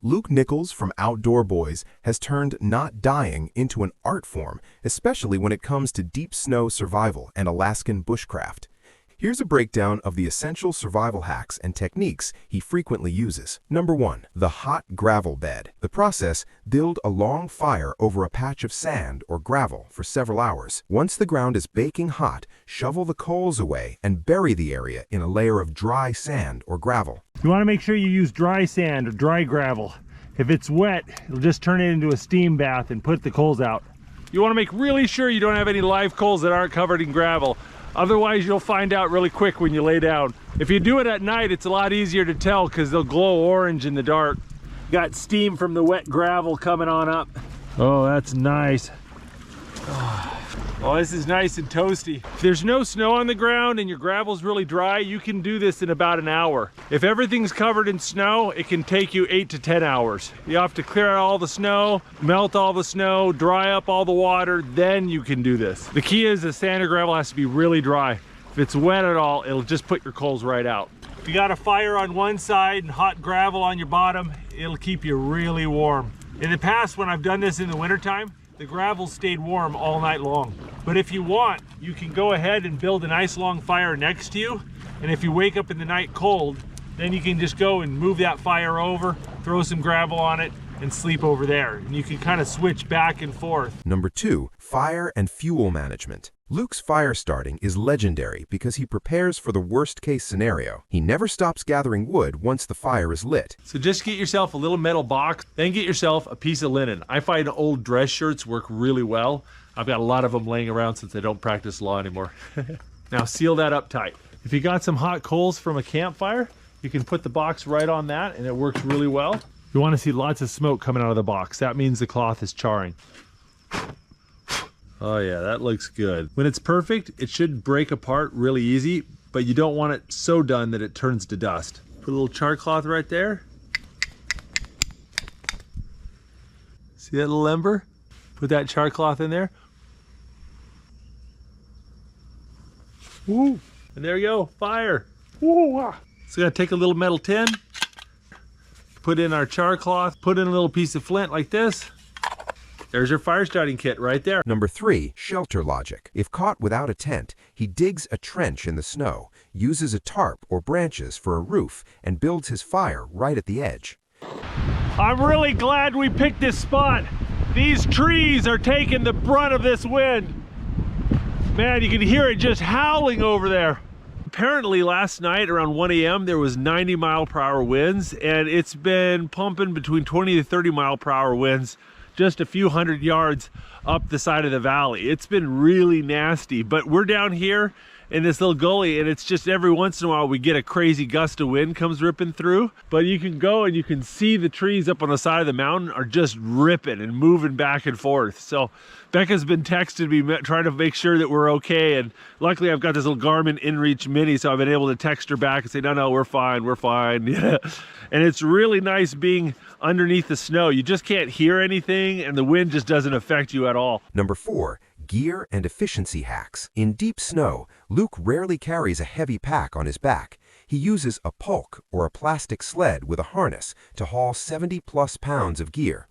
Luke Nichols from Outdoor Boys has turned not dying into an art form, especially when it comes to deep snow survival and Alaskan bushcraft. Here's a breakdown of the essential survival hacks and techniques he frequently uses. Number 1. The hot gravel bed. The process: build a long fire over a patch of sand or gravel for several hours. Once the ground is baking hot, shovel the coals away and bury the area in a layer of dry sand or gravel. You want to make sure you use dry sand or dry gravel. If it's wet, it'll just turn it into a steam bath and put the coals out. You want to make really sure you don't have any live coals that aren't covered in gravel. Otherwise, you'll find out really quick when you lay down. If you do it at night, it's a lot easier to tell because they'll glow orange in the dark. Got steam from the wet gravel coming on up. Oh, that's nice. Oh, this is nice and toasty. If there's no snow on the ground and your gravel's really dry, you can do this in about an hour. If everything's covered in snow, it can take you 8 to 10 hours. You have to clear out all the snow, melt all the snow, dry up all the water, then you can do this. The key is the sand or gravel has to be really dry. If it's wet at all, it'll just put your coals right out. If you got a fire on one side and hot gravel on your bottom, it'll keep you really warm. In the past, when I've done this in the wintertime, the gravel stayed warm all night long. But if you want, you can go ahead and build a nice long fire next to you. And if you wake up in the night cold, then you can just go and move that fire over, throw some gravel on it, and sleep over there. And you can kind of switch back and forth. Number 2. Fire and fuel management. Luke's fire starting is legendary because he prepares for the worst-case scenario. He never stops gathering wood once the fire is lit. So just get yourself a little metal box, then get yourself a piece of linen. I find old dress shirts work really well. I've got a lot of them laying around since I don't practice law anymore. Now seal that up tight. If you got some hot coals from a campfire, you can put the box right on that and it works really well. You want to see lots of smoke coming out of the box. That means the cloth is charring. Oh yeah, that looks good. When it's perfect, it should break apart really easy, but you don't want it so done that it turns to dust. Put a little char cloth right there. See that little ember? Put that char cloth in there. Woo! And there you go, fire. Woo! Ah. So gotta take a little metal tin, put in our char cloth, put in a little piece of flint like this. There's your fire starting kit right there. Number 3. Shelter logic. If caught without a tent, he digs a trench in the snow, uses a tarp or branches for a roof, and builds his fire right at the edge. I'm really glad we picked this spot. These trees are taking the brunt of this wind. Man, you can hear it just howling over there. Apparently last night around 1 a.m. there was 90-mile-per-hour winds, and it's been pumping between 20 to 30-mile-per-hour winds just a few hundred yards up the side of the valley. It's been really nasty, but we're down here in this little gully, and it's just every once in a while we get a crazy gust of wind comes ripping through. But you can go and you can see the trees up on the side of the mountain are just ripping and moving back and forth. So Becca's been texting me trying to make sure that we're okay, and luckily I've got this little Garmin InReach Mini, so I've been able to text her back and say, no, we're fine, we're fine. Yeah. And it's really nice being underneath the snow. You just can't hear anything, and the wind just doesn't affect you at all. Number 4. Gear and efficiency hacks. In deep snow, Luke rarely carries a heavy pack on his back. He uses a pulk or a plastic sled with a harness to haul 70+ pounds of gear.